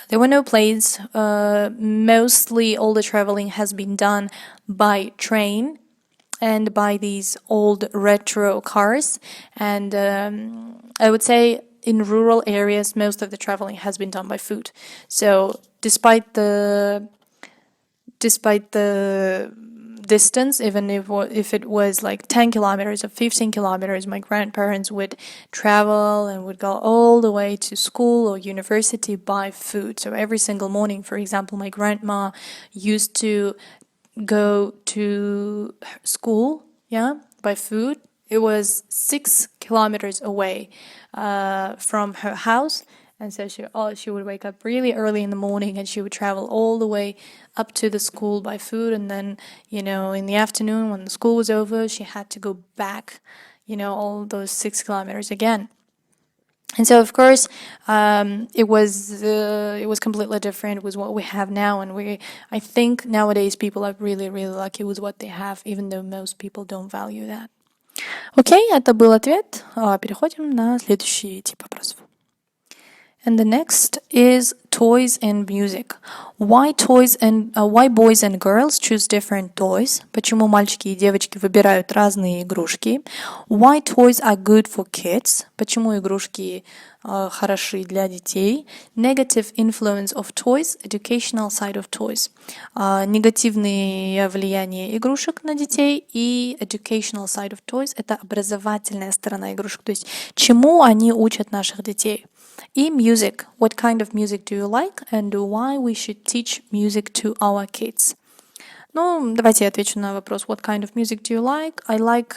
Speaker 1: there were no planes. Mostly all the traveling has been done by train and by these old retro cars. And I would say in rural areas, most of the traveling has been done by foot. So despite the distance, even if it was like 10 kilometers or 15 kilometers, my grandparents would travel and would go all the way to school or university by foot. So every single morning, for example, my grandma used to go to school, by foot. It was 6 kilometers away from her house. And so she would wake up really early in the morning, and she would travel all the way up to the school by foot. And then, in the afternoon when the school was over, she had to go back, all those 6 kilometers again. And so, of course, it was completely different with what we have now. And I think nowadays people are really, really lucky with what they have, even though most people don't value that. Окей, это был ответ. Переходим на следующий тип вопросов. And the next is toys and music. Why boys and girls choose different toys? Почему мальчики и девочки выбирают разные игрушки? Why toys are good for kids? Почему игрушки хороши для детей? Negative influence of toys, educational side of toys. Негативное влияние игрушек на детей и educational side of toys — это образовательная сторона игрушек, то есть чему они учат наших детей. И music. What kind of music do you like, and why we should teach music to our kids? Давайте я отвечу на вопрос. What kind of music do you like? I like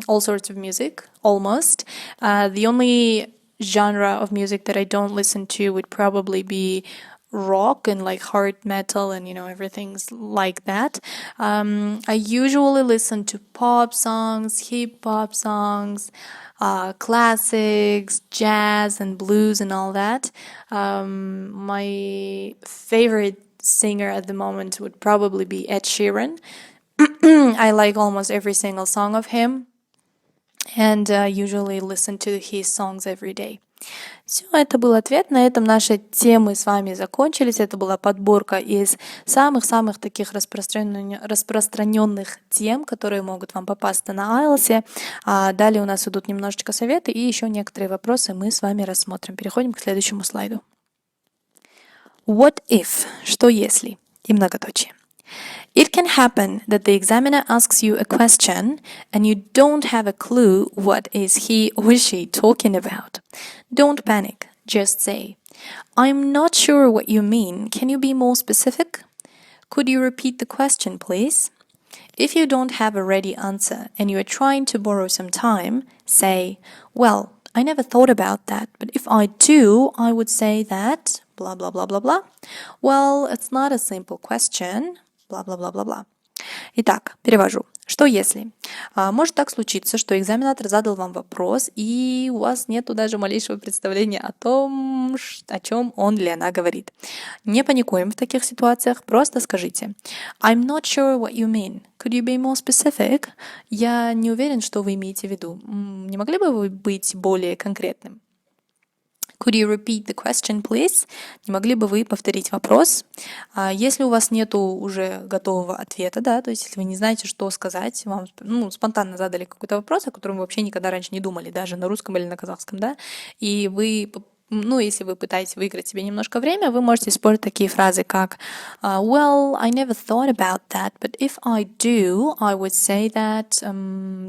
Speaker 1: all sorts of music, almost. The only genre of music that I don't listen to would probably be rock and like hard metal and everything's like that. I usually listen to pop songs, hip hop songs, classics, jazz and blues and all that. My favorite singer at the moment would probably be Ed Sheeran. I like almost every single song of him. and usually listen to his songs every day. Все, это был ответ. На этом наши темы с вами закончились. Это была подборка из самых-самых таких распространенных тем, которые могут вам попасться на IELTS. Далее у нас идут немножечко советы и еще некоторые вопросы мы с вами рассмотрим. Переходим к следующему слайду. What if? Что если? И многоточие. It can happen that the examiner asks you a question and you don't have a clue what is he or she talking about. Don't panic, just say, I'm not sure what you mean. Can you be more specific? Could you repeat the question, please? If you don't have a ready answer and you are trying to borrow some time, say, well, I never thought about that, but if I do, I would say that, blah, blah, blah, blah, blah. Well, it's not a simple question. Бла-бла-бла-бла-бла. Итак, перевожу. Что если? Может так случиться, что экзаменатор задал вам вопрос, и у вас нету даже малейшего представления о том, о чем он или она говорит. Не паникуем в таких ситуациях, просто скажите I'm not sure what you mean. Could you be more specific? Я не уверен, что вы имеете в виду. Не могли бы вы быть более конкретным? Could you repeat the question, please? Не могли бы вы повторить вопрос? Если у вас нету уже готового ответа, да, то есть если вы не знаете, что сказать, вам спонтанно задали какой-то вопрос, о котором вы вообще никогда раньше не думали, даже на русском или на казахском, да, и вы, если вы пытаетесь выиграть себе немножко время, вы можете использовать такие фразы, как well, I never thought about that, but if I do, I would say that,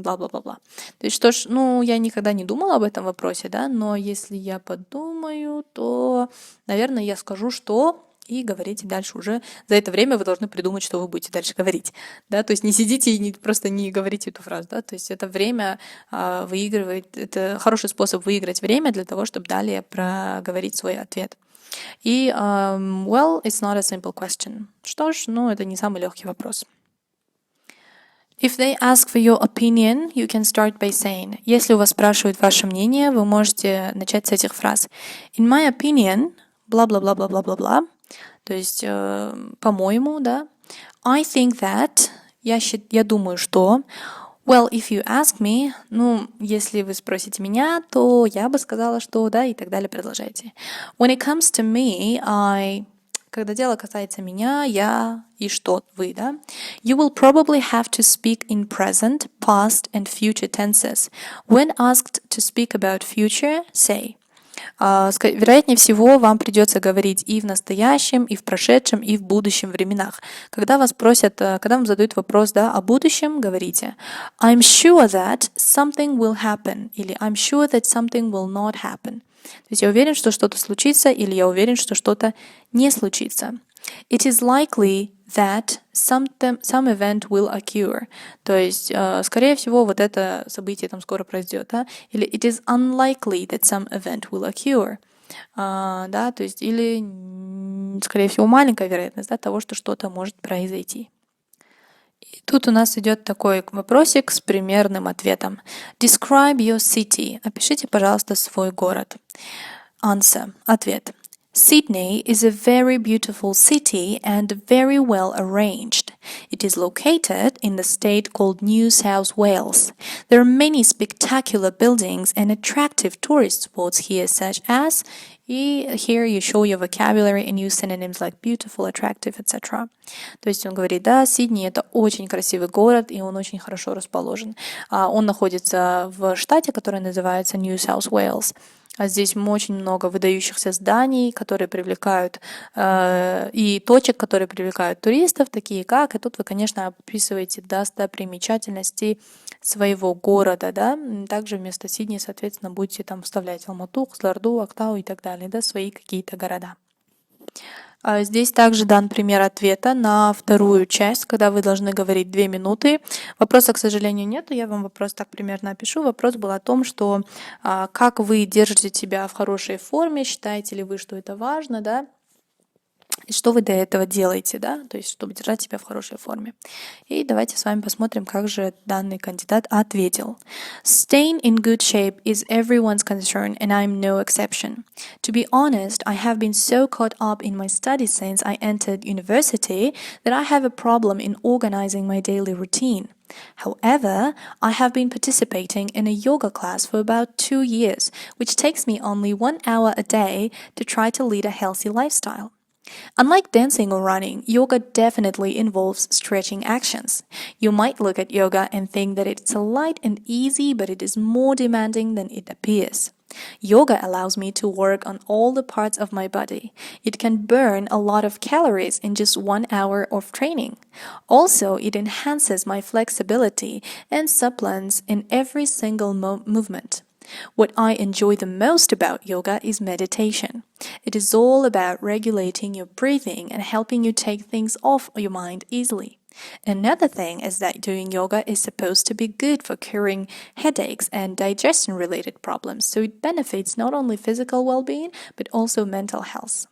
Speaker 1: бла-бла-бла-бла. То есть, что ж, я никогда не думала об этом вопросе, да, но если я подумаю, то, наверное, я скажу, что... И говорите дальше уже. За это время вы должны придумать, что вы будете дальше говорить. Да? То есть не сидите и просто не говорите эту фразу. Да? То есть это время выигрывает, это хороший способ выиграть время для того, чтобы далее проговорить свой ответ. И well, it's not a simple question. Что ж, это не самый легкий вопрос. If they ask for your opinion, you can start by saying. Если у вас спрашивают ваше мнение, вы можете начать с этих фраз. In my opinion, бла-бла-бла-бла-бла-бла-бла. То есть, по-моему, да. I think that, я думаю, что. Well, if you ask me, если вы спросите меня, то я бы сказала, что, да, и так далее, продолжайте. When it comes to me, когда дело касается меня, я и что, вы, да. You will probably have to speak in present, past and future tenses. When asked to speak about future, say. Вероятнее всего, вам придется говорить и в настоящем, и в прошедшем, и в будущем временах. Когда вас просят, когда вам задают вопрос, да, о будущем, говорите I'm sure that something will happen или I'm sure that something will not happen. То есть я уверен, что что-то случится, или я уверен, что что-то не случится. It is likely that some event will occur. То есть, скорее всего, вот это событие там скоро произойдет, да? Или it is unlikely that some event will occur. Да, то есть, или, скорее всего, маленькая вероятность, да, того, что что-то может произойти. И тут у нас идет такой вопросик с примерным ответом. Describe your city. Опишите, пожалуйста, свой город. Answer. Ответ. Sydney is a very beautiful city and very well arranged. It is located in the state called New South Wales. There are many spectacular buildings and attractive tourist spots here, such as, и here you show your vocabulary and use synonyms like beautiful, attractive, etc. То есть он говорит, да, Сидней — это очень красивый город, и он очень хорошо расположен. Он находится в штате, который называется New South Wales. Здесь очень много выдающихся зданий, которые привлекают, и точек, которые привлекают туристов, такие как, и тут вы, конечно, описываете достопримечательности своего города, да, также вместо Сидней, соответственно, будете там вставлять Алмату, Кызылорду, Актау и так далее, да, свои какие-то города. Здесь также дан пример ответа на вторую часть, когда вы должны говорить 2 минуты. Вопроса, к сожалению, нет, я вам вопрос так примерно опишу. Вопрос был о том, что как вы держите себя в хорошей форме, считаете ли вы, что это важно, да? и что вы для этого делаете, да, то есть чтобы держать себя в хорошей форме. И давайте с вами посмотрим, как же данный кандидат ответил. Staying in good shape is everyone's concern, and I'm no exception. To be honest, I have been so caught up in my studies since I entered university that I have a problem in organizing my daily routine. However, I have been participating in a yoga class for about 2 years, which takes me only 1 hour a day to try to lead a healthy lifestyle. Unlike dancing or running, yoga definitely involves stretching actions. You might look at yoga and think that it's a light and easy, but it is more demanding than it appears. Yoga allows me to work on all the parts of my body. It can burn a lot of calories in just 1 hour of training. Also, it enhances my flexibility and supplants in every single movement. What I enjoy the most about yoga is meditation. It is all about regulating your breathing and helping you take things off your mind easily. Another thing is that doing yoga is supposed to be good for curing headaches and digestion-related problems, so it benefits not only physical well-being but also mental health.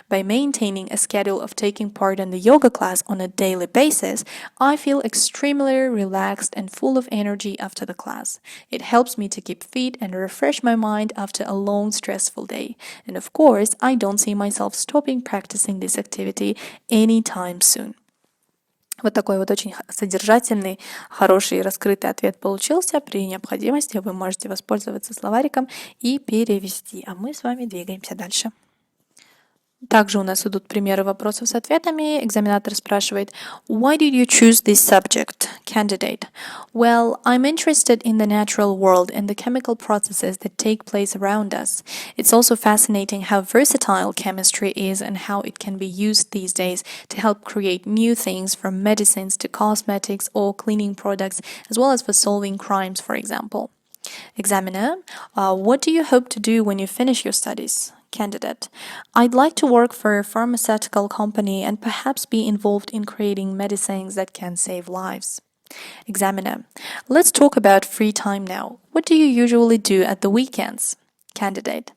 Speaker 1: By maintaining a schedule of taking part in the yoga class on a daily basis, I feel extremely relaxed and full of energy after the class. It helps me to keep fit and refresh my mind after a long, stressful day. And of course, I don't see myself stopping practicing this activity anytime soon. Вот такой вот очень содержательный, хороший, раскрытый ответ получился. При необходимости вы можете воспользоваться словариком и перевести. А мы с вами двигаемся дальше. Также у нас идут примеры вопросов с ответами. Экзаменатор спрашивает: Why did you choose this subject? Candidate: Well, I'm interested in the natural world and the chemical processes that take place around us. It's also fascinating how versatile chemistry is and how it can be used these days to help create new things, from medicines to cosmetics or cleaning products, as well as for solving crimes, for example. Examiner: What do you hope to do when you finish your studies? Candidate: I'd like to work for a pharmaceutical company and perhaps be involved in creating medicines that can save lives. Examiner: Let's talk about free time now. What do you usually do at the weekends? Candidate: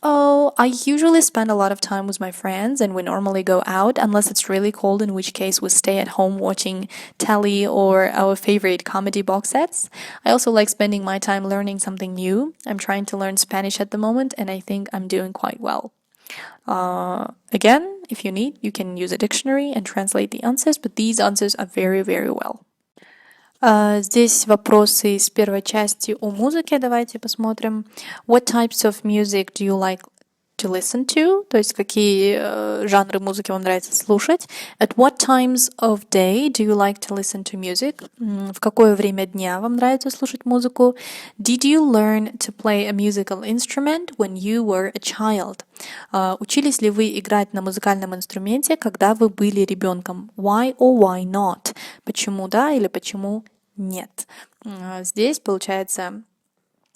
Speaker 1: Oh, I usually spend a lot of time with my friends, and we normally go out unless it's really cold, in which case we stay at home watching telly or our favorite comedy box sets. I also like spending my time learning something new. I'm trying to learn Spanish at the moment, and I think I'm doing quite well. Again, if you need, you can use a dictionary and translate the answers, but these answers are very, very well. Здесь вопросы из первой части о музыке. Давайте посмотрим. What types of music do you like to listen to? То есть какие жанры музыки вам нравится слушать. At what times of day do you like to listen to music? В какое время дня вам нравится слушать музыку? Did you learn to play a musical instrument when you were a child? Учились ли вы играть на музыкальном инструменте, когда вы были ребенком? Why or why not? Почему да или почему нет? Здесь, получается,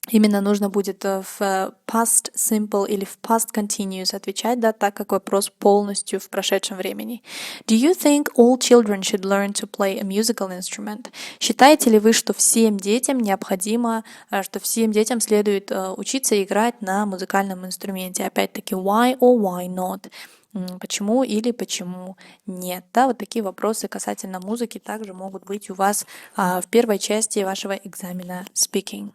Speaker 1: именно нужно будет в past simple или в past continuous отвечать, да, так как вопрос полностью в прошедшем времени. Do you think all children should learn to play a musical instrument? Считаете ли вы, что всем детям необходимо, что всем детям следует учиться играть на музыкальном инструменте? Опять-таки, why or why not? Почему или почему нет? Да, вот такие вопросы касательно музыки также могут быть у вас в первой части вашего экзамена speaking.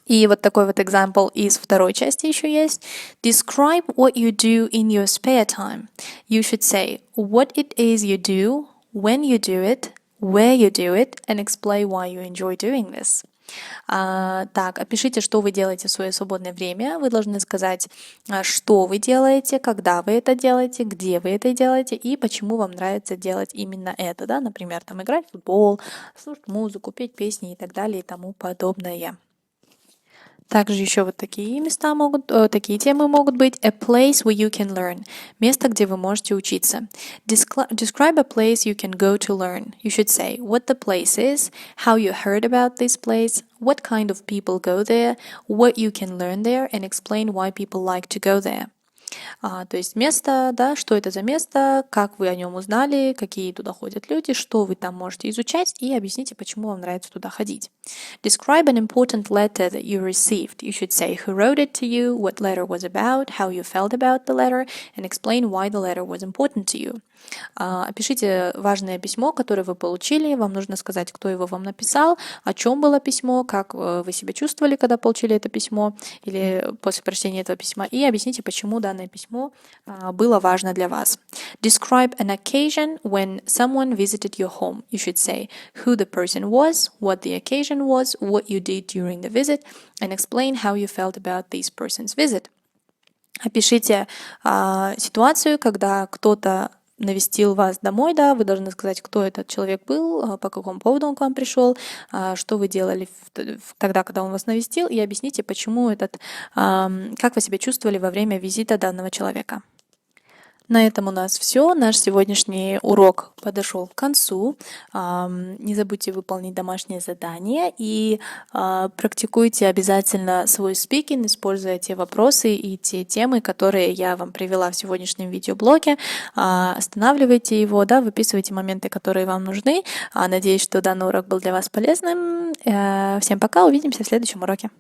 Speaker 1: И вот такой вот example из второй части еще есть. Describe what you do in your spare time. You should say what it is you do, when you do it, where you do it, and explain why you enjoy doing this. Так, опишите, что вы делаете в свое свободное время. Вы должны сказать, что вы делаете, когда вы это делаете, где вы это делаете и почему вам нравится делать именно это. Да? Например, там, играть в футбол, слушать музыку, петь песни и так далее и тому подобное. Также еще вот такие места могут, такие темы могут быть. A place where you can learn. Место, где вы можете учиться. Describe a place you can go to learn. You should say what the place is, how you heard about this place, what kind of people go there, what you can learn there, and explain why people like to go there. То есть место, да, что это за место, как вы о нем узнали, какие туда ходят люди, что вы там можете изучать, и объясните, почему вам нравится туда ходить. Describe an important letter that you received. You should say who wrote it to you, what letter was about, how you felt about the letter, and explain why the letter was important to you. Опишите важное письмо, которое вы получили. Вам нужно сказать, кто его вам написал, о чем было письмо, как вы себя чувствовали, когда получили это письмо или после прочтения этого письма, и объясните, почему данное письмо было важно для вас. Describe an occasion when someone visited your home. You should say who the person was, what the occasion was, what you did during the visit, and explain how you felt about this person's visit. Опишите ситуацию, когда кто-то навестил вас домой, да, вы должны сказать, кто этот человек был, по какому поводу он к вам пришел, что вы делали тогда, когда он вас навестил, и объясните, почему как вы себя чувствовали во время визита данного человека. На этом у нас все. Наш сегодняшний урок подошел к концу. Не забудьте выполнить домашнее задание и практикуйте обязательно свой спикинг, используя те вопросы и те темы, которые я вам привела в сегодняшнем видеоблоге. Останавливайте его, да, выписывайте моменты, которые вам нужны. Надеюсь, что данный урок был для вас полезным. Всем пока, увидимся в следующем уроке.